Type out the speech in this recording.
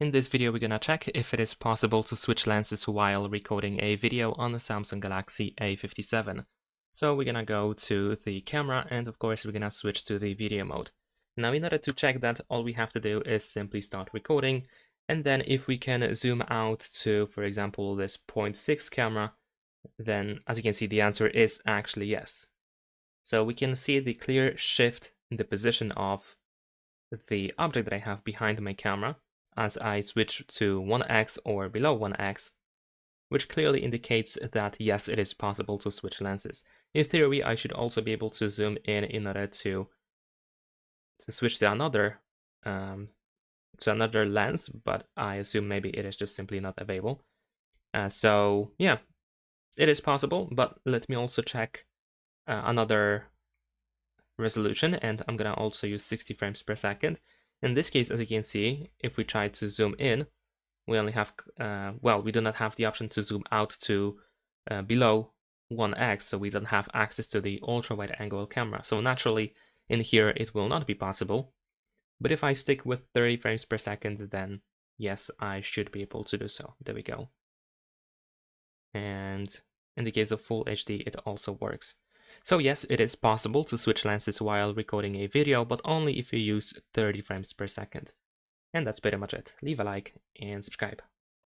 In this video, we're gonna check if it is possible to switch lenses while recording a video on the Samsung Galaxy A57. So we're gonna go to the camera and of course we're gonna switch to the video mode. Now in order to check that, all we have to do is simply start recording, and then if we can zoom out to, for example, this 0.6 camera, then as you can see the answer is actually yes. So we can see the clear shift in the position of the object that I have behind my camera as I switch to 1x or below 1x, which clearly indicates that yes, it is possible to switch lenses. In theory, I should also be able to zoom in order to switch to another lens, but I assume maybe it is just simply not available. So yeah, it is possible, but let me also check another resolution, and I'm gonna also use 60 frames per second. In this case, as you can see, if we try to zoom in, we only have, we do not have the option to zoom out to below 1x, so we don't have access to the ultra wide angle camera. So naturally, in here, it will not be possible. But if I stick with 30 frames per second, then yes, I should be able to do so. There we go. And in the case of Full HD, it also works. So yes, it is possible to switch lenses while recording a video, but only if you use 30 frames per second. And that's pretty much it. Leave a like and subscribe.